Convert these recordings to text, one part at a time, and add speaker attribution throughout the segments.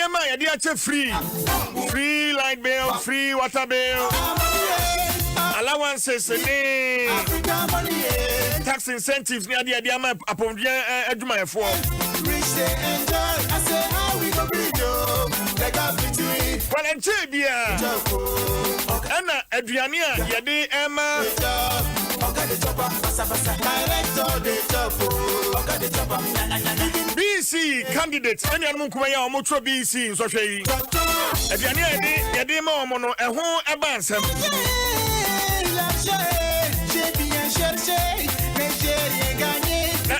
Speaker 1: Emma, you're free light bill, free water bill, allowances, tax incentives near the Adama upon Aduma for. Well, and Jabia, Anna Adriania, Yadi Emma. BC candidates, any Mukumaya or Mutro BC, so she. Adriania, Yadima Mono, a whole advance.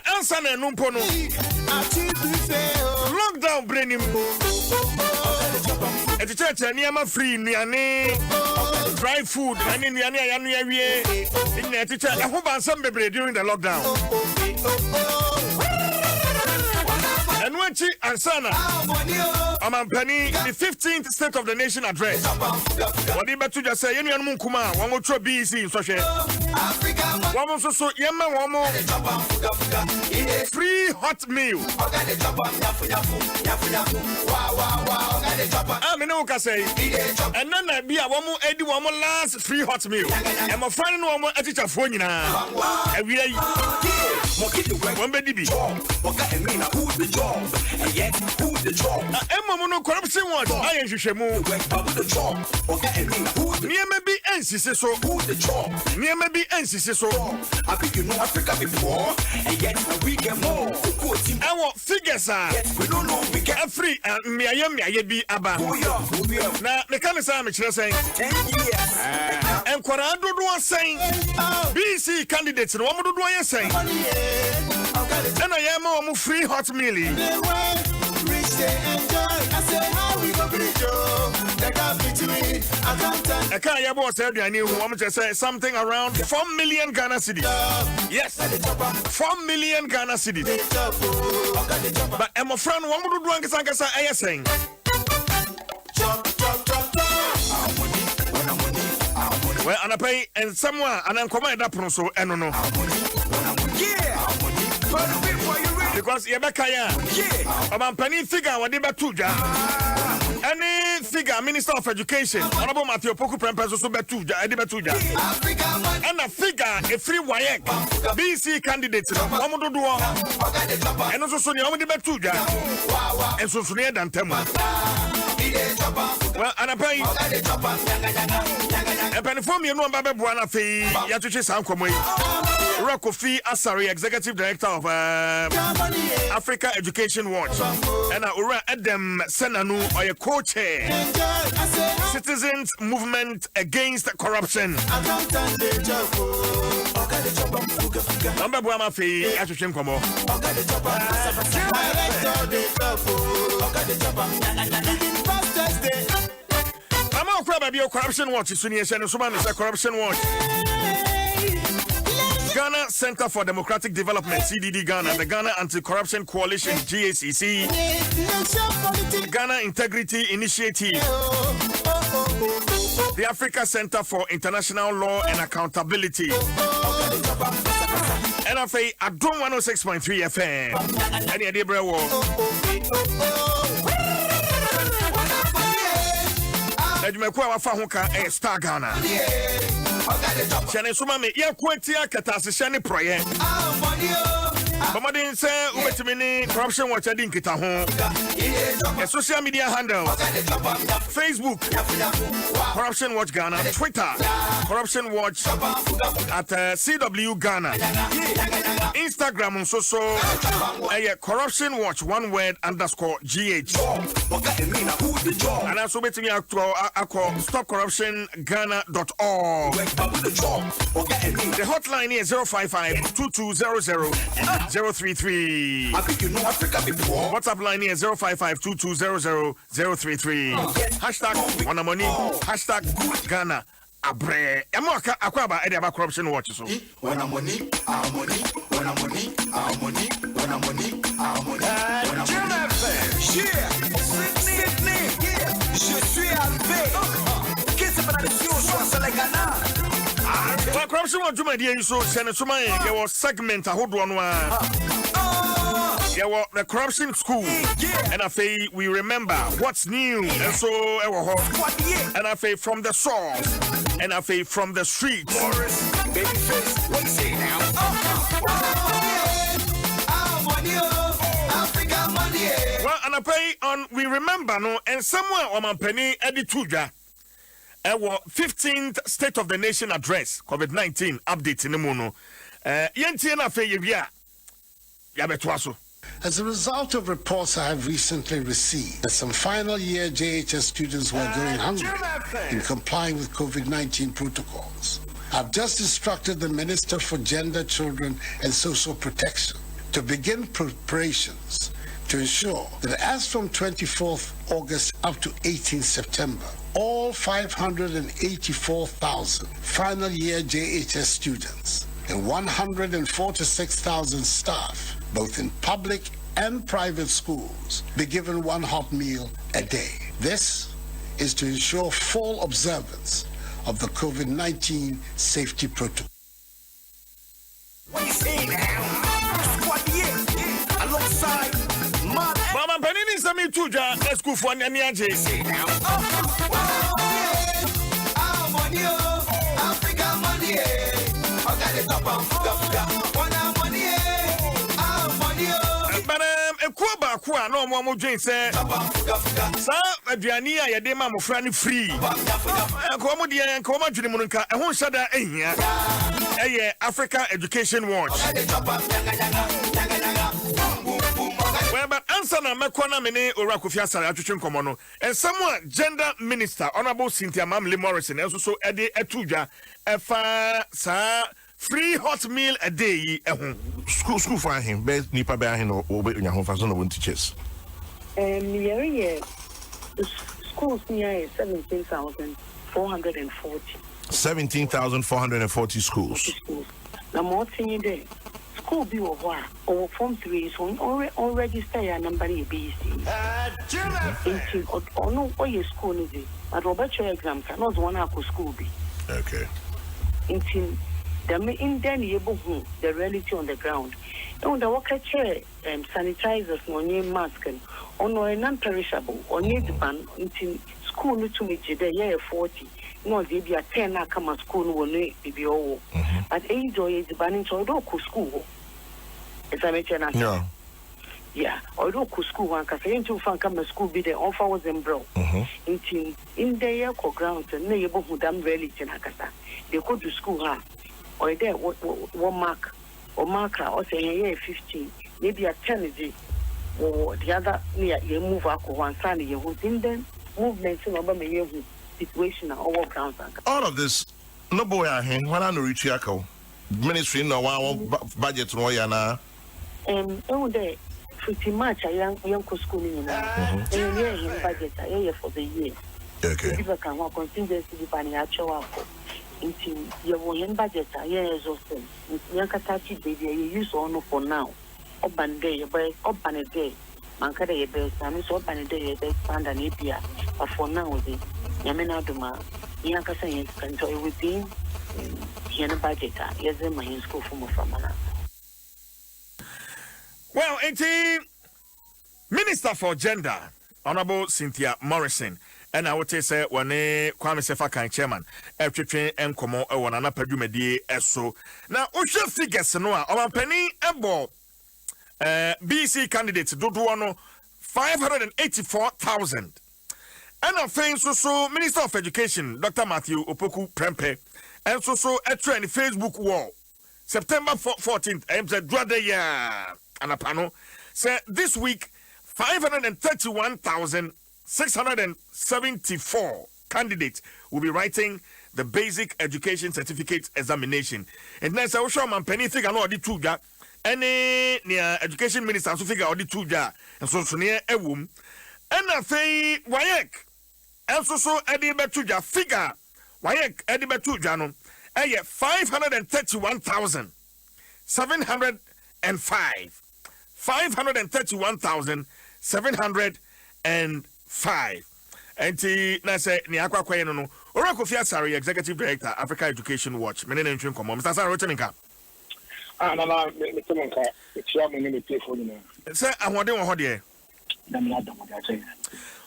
Speaker 1: Answer Numpono. Lockdown brain him. At the church, and Yama free, Niane, dry food, and in Yana, in the teacher, I hope I'm some baby during the lockdown. And when she and Sana, I'm Penny, the 15th State of the Nation address. What did you just say? Any Munkuma, one more BC, so she. One more so Yama, one more free hot meal. I'm in Okase, and then I be a one more 81 more last free hot meal. And my friend, one more at each phone now. Every day, one baby.
Speaker 2: And yet, who's the job?
Speaker 1: Emma Corruption Watch. I am Shemu.
Speaker 2: The job.
Speaker 1: Near maybe NCC so.
Speaker 2: Who's the job?
Speaker 1: Near maybe NCC so.
Speaker 2: I think you know Africa before, and yet we get more.
Speaker 1: Our figures are.
Speaker 2: We don't know we get
Speaker 1: free. Me I be Abba. Now the kind of time it's saying
Speaker 2: 10 years.
Speaker 1: And Corrado do saying BC candidates. No one do saying. And I am a free hot meal. I can't hear what said. I knew I to say something around 4 million Ghana cedis. Yes, 4 million Ghana cedis. But I'm a friend. One would do I saying. Well, and I pay and someone and I'm coming up so I don't know. Because Yabakaya, about penny figure, what they batuja. Any figure, Minister of Education, Honorable Matthew Poku Prempers, also batuja, Edibatuja. And a figure, a free WAEC, BC candidates, Omodo, and also Sonia Omidibatuja, and so Sonia Dantemo. Well, and I pay a penny for me, no Baba Buana Fee, Yatuchi Sankomwe, Rokofi Asari, Executive Director of Africa Education Watch, and Ura Adom Senanu, or a co-chair, Citizens Movement Against Corruption. Number Buama Fee, Yatuchi Sankomwe. I'm all crab about your corruption watch. It's a corruption watch. Ghana Center for Democratic Development, CDD Ghana, the Ghana Anti-Corruption Coalition, GACC, Ghana Integrity Initiative, the Africa Center for International Law and Accountability, NFA Adom 106.3 FM, any idea, bro? Edumekwa Fahuka a Star Ghana. Shane Sumame, Yaquetia Catasiciani Proye. Mamadin say, Ubetimini, Corruption Watch, I didn't get a home. A social media handle Facebook, Corruption Watch Ghana, Twitter, Corruption Watch at CW Ghana, Instagram, so Corruption Watch, one word _GH. And also betting stopcorruptionghana.org. The hotline is 055-2200-033. WhatsApp line is 055-2200-033. Hashtag Wanamoni, hashtag Ghana. Abre, Amoka Akwaba Edaba Corruption Watch. So
Speaker 2: Wanamoni, our money, Wanamoni, our money, Wanamoni, our money. Sydney, je suis arrivé. Qu'est-ce que c'est la Ghana?
Speaker 1: Corruption Watch, my dear, so send it to my segment. I hold one. Yeah, well, the corruption school. And I say we remember what's new. And so, and I say from the source. And I say from the street.
Speaker 2: Babyface, what you say now?
Speaker 1: Well, and I pay on we remember no, and somewhere on my penny Eddie Tuja. Our 15th State of the Nation address, COVID-19 update in the mono. Yentiana Fayavia. Yabetwaso.
Speaker 3: As a result of reports I have recently received that some final year JHS students were going hungry in complying with COVID-19 protocols, I've just instructed the Minister for Gender, Children and Social Protection to begin preparations to ensure that as from 24th August up to 18th September, all 584,000 final year JHS students and 146,000 staff, both in public and private schools, be given one hot meal a day. This is to ensure full observance of the COVID-19 safety protocol.
Speaker 2: What you say now? Squad alongside
Speaker 1: Mama Penini Sami Tuja, school for Naniaje.
Speaker 2: Africa money, I got it up on money,
Speaker 1: But Kuba, no more drink, sir. Sir, Adriania, Yadema, Mofrani free. Comodia and Coma Junimunka, and who shut that in here? Africa Education Watch. Well, but answer na mekwana mene orakofia sara atwetwe nkomono and someone gender minister honorable Cynthia Mamle Morrison also so ede etudwa efa sa free hot meal a day
Speaker 4: school for him best nipa be ahin obe nya ho fa so no won teachers
Speaker 5: yeah schools near
Speaker 4: 17,440 schools
Speaker 5: na mo tin dey school be over or form 3 so on register your number ABC. Or no, or your school is it? But Robert your exam cannot one at school be.
Speaker 4: Okay.
Speaker 5: Until in then you the reality on the ground. And the worker chair sanitizers no new mask and on no non-perishable or need ban until school to me today 40. No, they be a 10 na come school no be all. But age or is banning to a school. It's a matter of yeah, although school one can say into fan come school be the offer was in bro. In the year grounds and neighborhood damn really Nakasa. They go to school or there one mark or marker or say yeah 15, maybe a 10 or the other near you move up one side you within them movements in over me situation or grounds.
Speaker 4: All of this no boy ahen when I know reach yako ministry no one budget no yana
Speaker 5: there pretty much a young school in and budget for the year.
Speaker 4: Okay.
Speaker 5: People can work contingency depending actual into your budget years of them. Yankatachi baby you use on for now. Up and day up and a day. Manka de best and so up and a day best and an API. But for now the Yamena Duma Yankasa can joy within Yana budget. Yes, my school from
Speaker 1: well, Minister for Gender, Honorable Cynthia Morrison, and I would say when Kwame Sefa chairman, F-Train and Como, one another Pedumedi, so now Usha figures no, our penny ebo BC candidates do 584,000. And of fame so Minister of Education, Dr. Matthew Opoku Prempe, and so a trend Facebook wall. September 14th, I am said and a panel said this week 531,674 candidates will be writing the basic education certificate examination. And then so show man penny figure no the two ja any near education minister so figure the two ja and so near a womb and I say wayek and so edi betuja figure wayek edi betuja no 531,705 531,705 and na say ni akwa kwaye no Orakofi Asari Executive Director Africa Education Watch mene ntwe komo Mr. Asari Roteminka
Speaker 6: na me temonka me tia me ne me telefone na
Speaker 1: Sir, I want to hold here.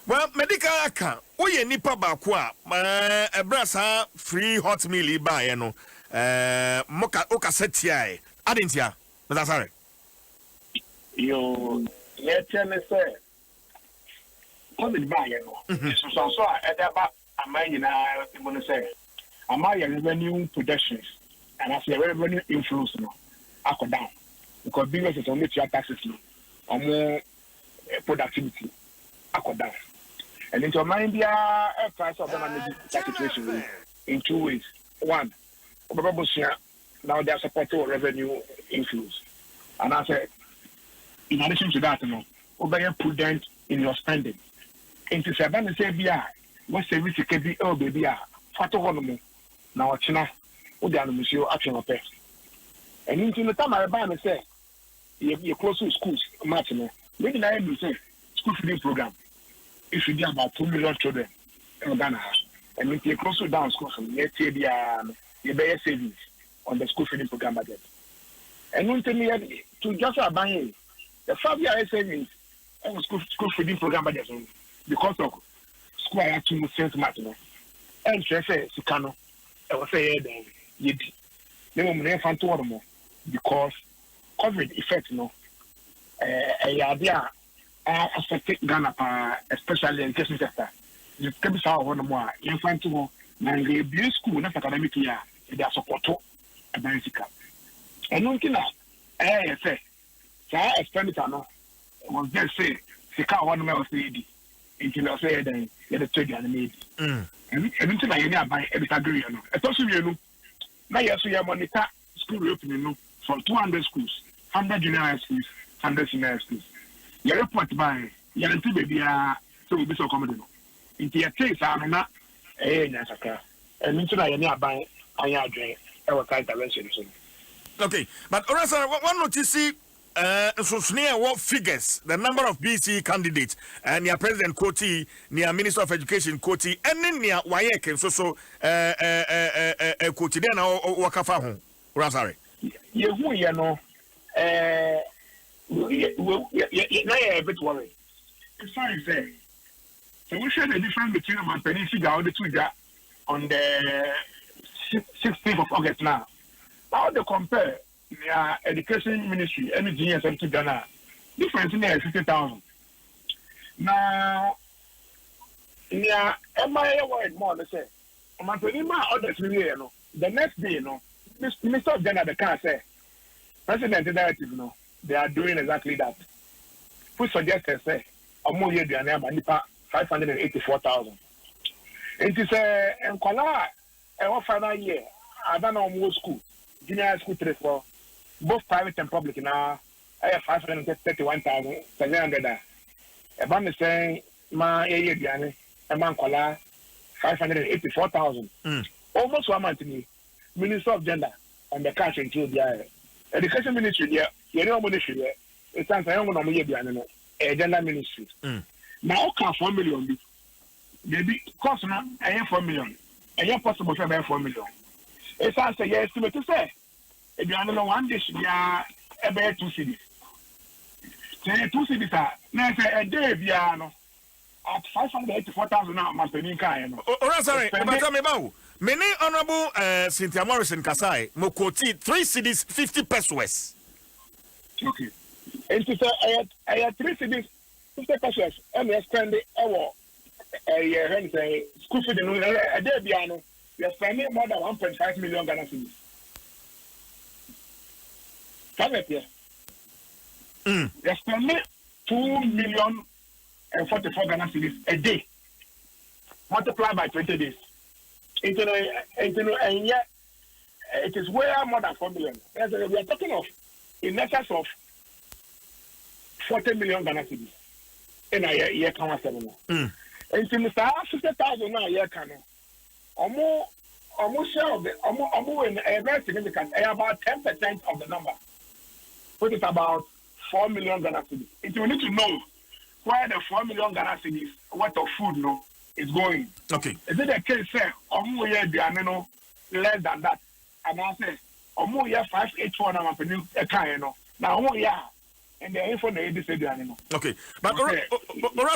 Speaker 1: Well, medical account. We nipa bakwa. A brasa free hot meal by no. Moka oka setia. Adintia. That's sorry.
Speaker 6: You tell me, sir. COVID by no. So at about a million. I want to say. A million revenue projections and as the revenue influence no. I go down because business is only your taxes no. Or more productivity. I go down. And into mind the price of the situation in 2 ways. One, now they are supporting revenue inflows. And I said, in addition to that, be prudent in your spending. Into seven say, what's the risk can be? Oh, baby, Fatohonomo. Now, China, what the monsieur action of pay. And into the time I buy and say, you're close to schools, Martin. Maybe I am say school feeding program. It should be about 2 million children in Ghana. And if you close down schools, you better savings on the school feeding program budget. And when me to just buy the 5-year savings on school feeding program budget because of school I have to send Martin. And she says, Sicano, I will say, yet, they will never find two more because COVID effect, a idea. Affected Ghana, especially in education sector. The campus are one more. You find to the abuse school, not academic year, they are support a bicycle. And one thing I say, I expenditure no was just say, Sika one more CD until I say that the trade and made. And until I buy every agree, especially you now you see your monitor school opening from 200 schools, 100 junior schools, 100 senior schools. Your report by your baby, so we be so common. Into your case, I'm not a Nasaka. And into I buy, I drink our intervention.
Speaker 1: Okay, but also, one notice so near what figures the number of BC candidates and near President Koti, near Minister of Education Koti, and then near Wayek, so Koti, then Wakafa. Sorry.
Speaker 6: You know, now you're a bit worried. It's fine, sir. So we share the difference between my penny figure or the two on the 16th of August now. Now they compare the education ministry, energy and something Ghana. Difference in there is 50,000. Now, yeah, am I worried more? They say, my penny ma order to the next day, Minister of Ghana, the car say, President Directive, they are doing exactly that. Who suggested say, more year than 584,000. It is a final year. I don't know more school, junior school 3 for both private and public now. I have 531,700. About me saying, my year Diane, a man 584,000. Almost 1 month to me. Minister of Gender and the cash into the education ministry there. You know what it's time I don't know a gender ministry. Now, can 4 million maybe cost now 4 million. And you're possible to have 4 million. It's answer yes to say. If you don't know one dish, you are about 2 cities. Say 2 cities are now a day piano at 584,000 now, my penny kind.
Speaker 1: Oh, sorry, about many honorable Cynthia Morrison Kasai, Mokoti, 3 cities, 50 pesos.
Speaker 6: Okay. And to say, I had 3 cities, 50 pesos, and we spend a school feeding a day piano. We are spending more than 1.5 million Ghana cedis. Come here. We are spending 2,044,000 Ghana cedis a day, multiplied by 20 days. And yet, it is way more than 4 million. We are talking of in excess of 40 million Ghana cedis in a year. And to Mr. 50,000 now, year can almost share of the almost a very significant, about 10% of the number, which is about 4 million Ghana cedis. We need to know where the 4 million Ghana cedis worth of food is going.
Speaker 1: Okay.
Speaker 6: Is it a case, sir? Less than that. And I say, 584 now, now, and the info they say
Speaker 1: okay, but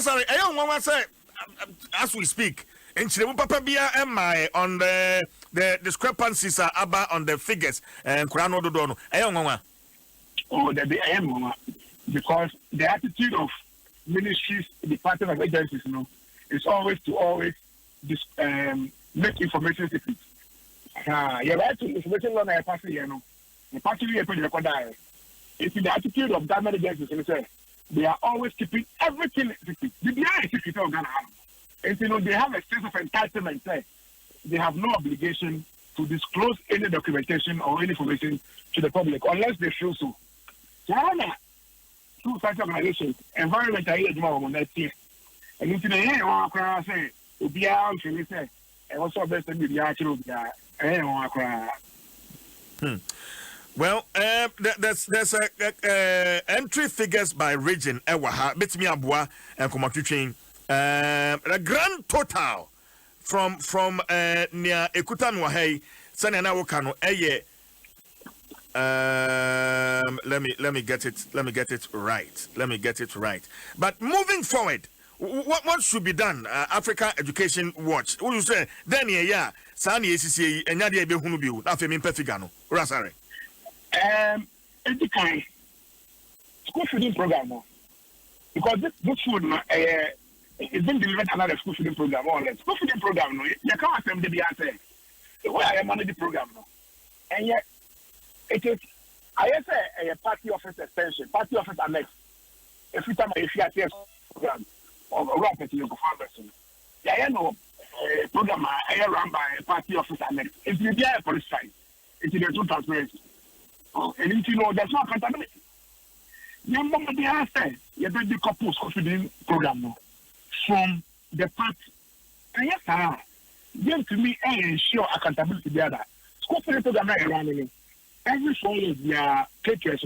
Speaker 1: sorry, I don't want to say as we speak. And Papa Bia MI on the discrepancies are about on the figures and Kurano Dono.
Speaker 6: Oh, that I am because the attitude of ministries, department of agencies, is always to make information secret. You're right to information on a party, the party you put record. It's in the attitude of government agencies, they are always keeping everything secret. The behind secret of Ghana. And they have a sense of entitlement. They have no obligation to disclose any documentation or any information to the public unless they feel so. Ghana, through such organizations, environment I hear on that year. And into the air, I say, Ubia, say, and also best to be the actual
Speaker 1: well, there's entry figures by region. Ewaha, Betmi Abua, and Komatuchin. The grand total from near Ekutan Wahei, Sanana Wakano, let me get it right. But moving forward, what should be done? Africa Education Watch. What you say? Then yeah, Sani ACCA and Nadia Behunubu, Afemin Perfigano, Rasare.
Speaker 6: Education school feeding program, because this food it's been delivered another school feeding program. School feeding program, no, you can't assume to be answered. Where I manage the program, no, and yet it is. I say a party office extension, party office annex. Every time I see a program or run at your farmers, yeah, no program I run by a party office annex. It's the police side. It's the true transparency. And if you know there's no accountability. Your mama they answer. You don't decouple school feeding program, no. From the part, and yes, then to me, I ensure accountability together. School feeding program is running. Every 4 years, they are teachers,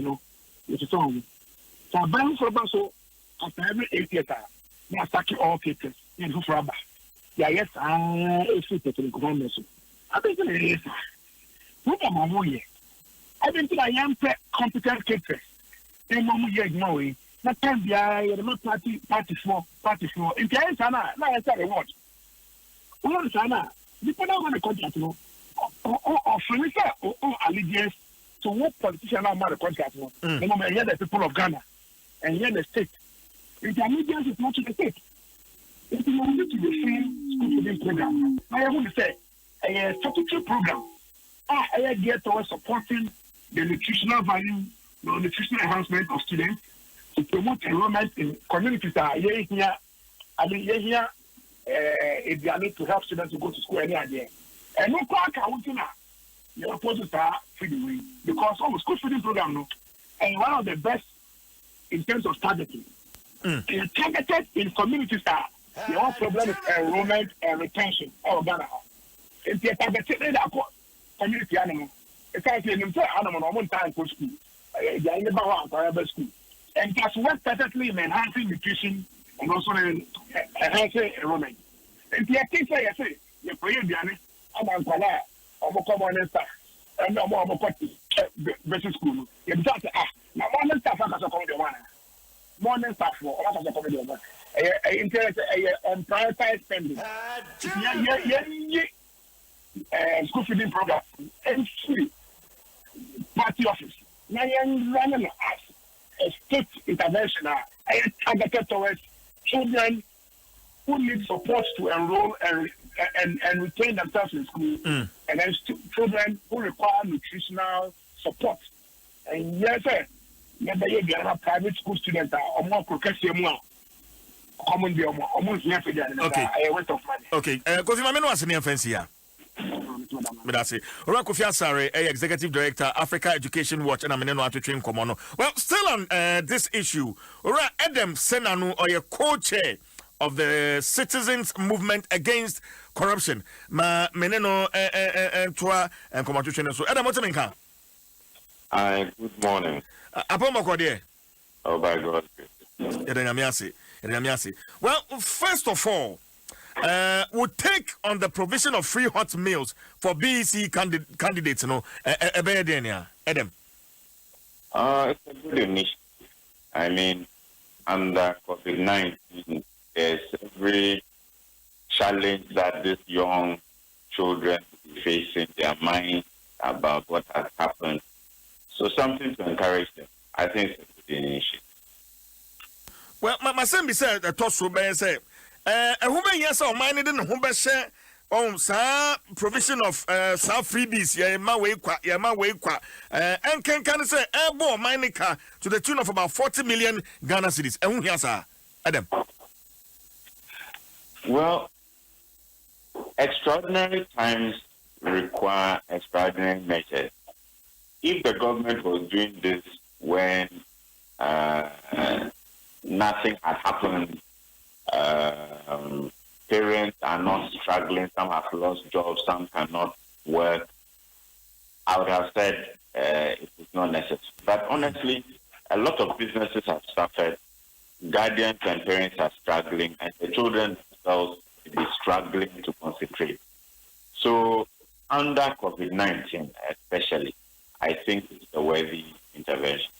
Speaker 6: which is on. So, I buy for so after every 8 years, they are stacking all teachers in who for yeah, yes, it's fit to the government. I think it is. Who am I here? I think I am competent teachers. They want me ignoring. Not time be I party for. In case Sana, now I say what? Well, Sana, people don't want to contract, or furniture or allegiance to what politician now want to contract. The moment here the people of Ghana and here the state. If the allegiance is not to the state, it is only to the same school feeding program. I want to say a statutory program. I get towards supporting the nutritional value, the nutritional enhancement of students. To promote enrollment in communities that are here, if they are need to help students to go to school any idea. And no part you're supposed to start feeding because school feeding program, no, and one of the best in terms of targeting. It's targeted in communities that your problem is enrollment and retention of Ghana. If you're targeted in that community animal, it's like an animal on one time for school. They are in the school. And it has worked perfectly in enhancing nutrition and also in enhancing enrollment. And the things I say, you pray, Diane, I'm on Kala, I'm a common staff, and I'm a basic school. You just say, now morning staff has a comedy one. Morning staff for what has a comedy one. Interest on prioritized spending. School feeding program and free party office. Now you're running a state intervention targeted towards children who need support to enroll and retain themselves in school, and then children who require nutritional support. And yes, sir, private school students are more more common almost here for a waste of money.
Speaker 1: Okay, because my man was in the offense here. Kofi Asare, Executive Director, Africa Education Watch, and I'm in to train Komono. Well, still on this issue, Adom Senanu, or your co-chair of the Citizens Movement Against Corruption, Ma Meneno Twa and Komono train. So, Adom, what's the
Speaker 7: Hi, good morning.
Speaker 1: Oh,
Speaker 7: by God.
Speaker 1: Well, first of all, would take on the provision of free hot meals for BEC candidates, Adam.
Speaker 7: It's a good initiative. I mean, under COVID-19, there's every challenge that these young children will be facing, their minds about what has happened. So something to encourage them. I think it's a good initiative.
Speaker 1: Well, my son said a toss will be say, a woman, yes, or mine didn't who share on some provision of some freebies, and can say airborne mining car to the tune of about 40 million Ghana cedis. And who has Adam?
Speaker 7: Well, extraordinary times require extraordinary measures. If the government was doing this when nothing had happened, parents are not struggling, some have lost jobs, some cannot work, I would have said it is not necessary. But honestly, a lot of businesses have suffered, guardians and parents are struggling, and the children themselves will be struggling to concentrate. So under COVID-19 especially, I think it's a worthy intervention.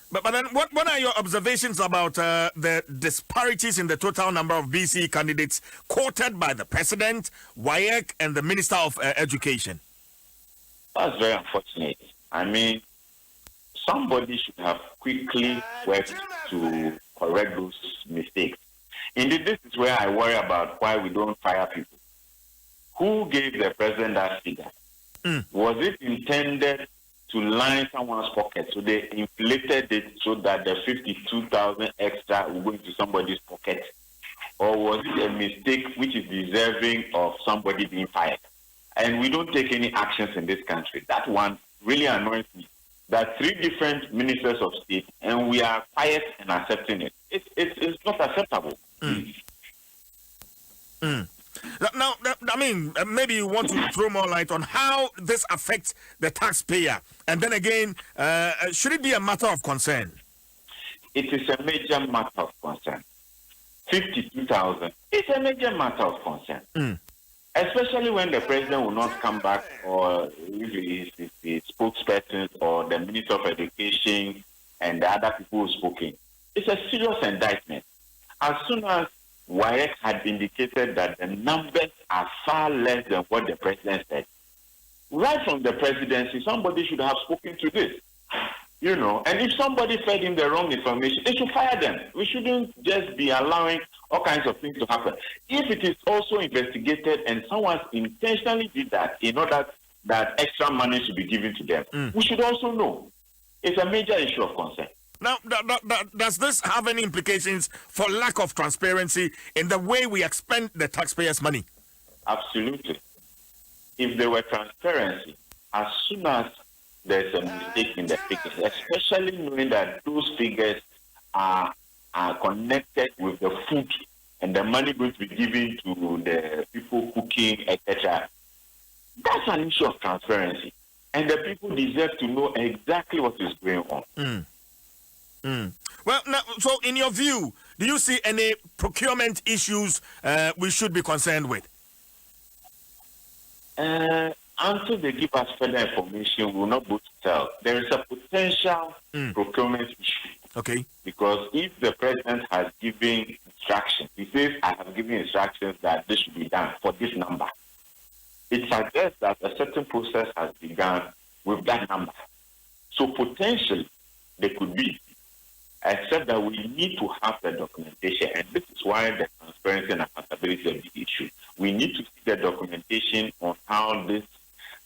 Speaker 1: But then, what are your observations about the disparities in the total number of BC candidates quoted by the President, WAEC, and the Minister of Education?
Speaker 7: That's very unfortunate. I mean, somebody should have quickly worked to correct those mistakes. Indeed, this is where I worry about why we don't fire people. Who gave the President that figure? Was it intended to line someone's pocket? So they inflated it so that the 52,000 extra will go into somebody's pocket? Or was it a mistake which is deserving of somebody being fired? And we don't take any actions in this country. That one really annoys me. That 3 different ministers of state, and we are quiet and accepting it. It's not acceptable.
Speaker 1: Now, I mean, maybe you want to throw more light on how this affects the taxpayer. And then again, should it be a matter of concern?
Speaker 7: It is a major matter of concern. 52,000 is a major matter of concern. Especially when the President will not come back, or if the spokesperson or the Minister of Education and the other people who spoken. It's a serious indictment. As soon as WAEC had indicated that the numbers are far less than what the President said, right from the presidency, somebody should have spoken to this. And if somebody fed him the wrong information, they should fire them. We shouldn't just be allowing all kinds of things to happen. If it is also investigated and someone intentionally did that in order that extra money should be given to them, we should also know. It's a major issue of concern.
Speaker 1: Now, does this have any implications for lack of transparency in the way we expend the taxpayers' money?
Speaker 7: Absolutely. If there were transparency, as soon as there's a mistake in the figures, especially knowing that those figures are connected with the food and the money going to be given to the people cooking, etc., that's an issue of transparency. And the people deserve to know exactly what is going on.
Speaker 1: Well, now, so in your view, do you see any procurement issues we should be concerned with?
Speaker 7: Until they give us further information, we will not be able to tell. There is a potential procurement issue.
Speaker 1: Okay.
Speaker 7: Because if the President has given instructions, he says, I have given instructions that this should be done for this number, it suggests that a certain process has begun with that number. So potentially, there could be, except that we need to have the documentation, and this is why the transparency and accountability of the issue. We need to see the documentation on how this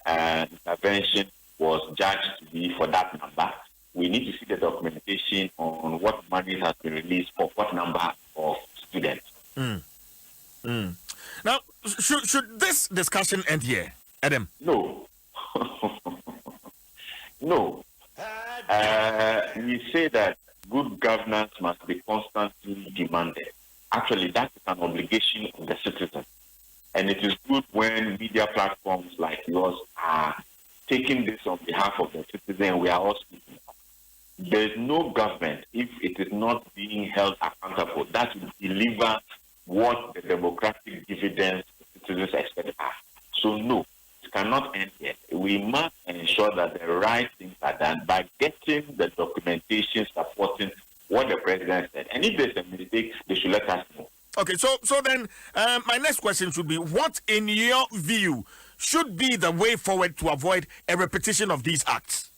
Speaker 7: intervention was judged to be for that number. We need to see the documentation on what money has been released for what number of students.
Speaker 1: Now, should this discussion end here, Adam?
Speaker 7: No. No. We say that good governance must be constantly demanded. Actually, that is an obligation of the citizen. And it is good when media platforms like yours are taking this on behalf of the citizen. We are all speaking. There is no government, if it is not being held accountable, that will deliver what the democratic dividends the citizens expect are. So no, it cannot end here. We must ensure that the right things are done by getting the documentation supporting And if there's a mistake, they should let us know.
Speaker 1: Okay, so then my next question should be, what in your view should be the way forward to avoid a repetition of these acts?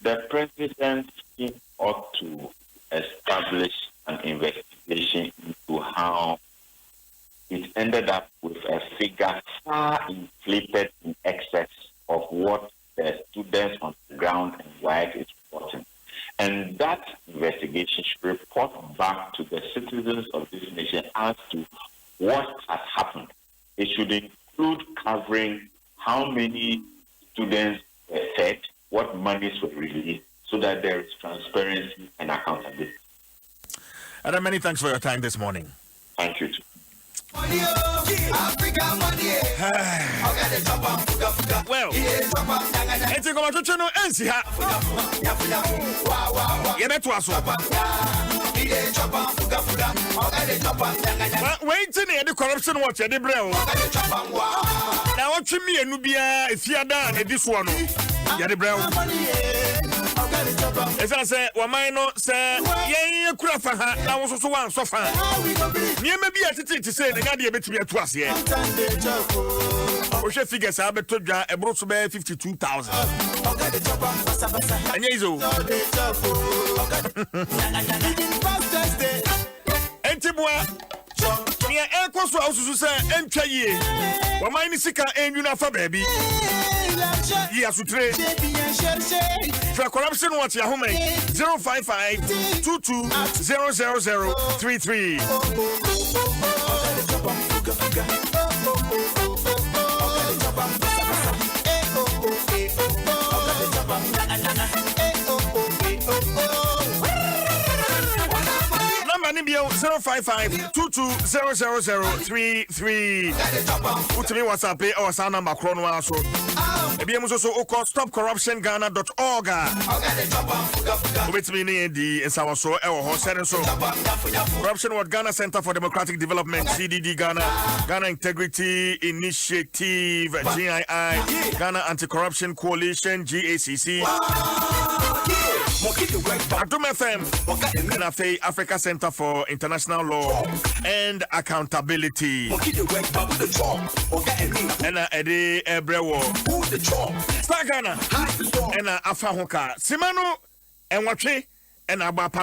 Speaker 7: The presidency ought to establish an investigation into how it ended up with a figure far inflated in excess of what the students on the ground and WAEC is reporting. And that investigation should report back to the citizens of this nation as to what has happened. It should include covering how many students were fed, what monies were released, so that there is transparency and accountability.
Speaker 1: Adom, many thanks for your time this morning.
Speaker 7: Thank you too.
Speaker 1: Well, it's a go to channel NCA. Dwaso. Wait till the corruption watch at the brow. Now, what you mean, Nubia, if you are done at this one, Yadi Brown. As I say, Wamino say, Yay, Crafa, now also one so far. Near maybe a ticket to say the Gadia bet to be a twas here. Osha figures are better a broad 52,000. And Yazo Entibua. Near Aircross House to say, Enchaye. Wamini Sika and Unafa baby. Yes, we trade. For Corruption Watch, your home 055-22-00033. Number 055-22-00033. Put me WhatsApp or sound number chrono so. Maybe I'm also stopcorruptionghana.org. With me near the Sawaso so Corruption Watch Ghana Center for Democratic Development, CDD Ghana, Ghana Integrity Initiative, GII, Ghana Anti-Corruption Coalition, GACC, Adom FM, and Africa Center for International Law and Accountability. And Eddie Ebrewo, Star Ghana, and Afahoka, Simano, and Wache, and Abapa.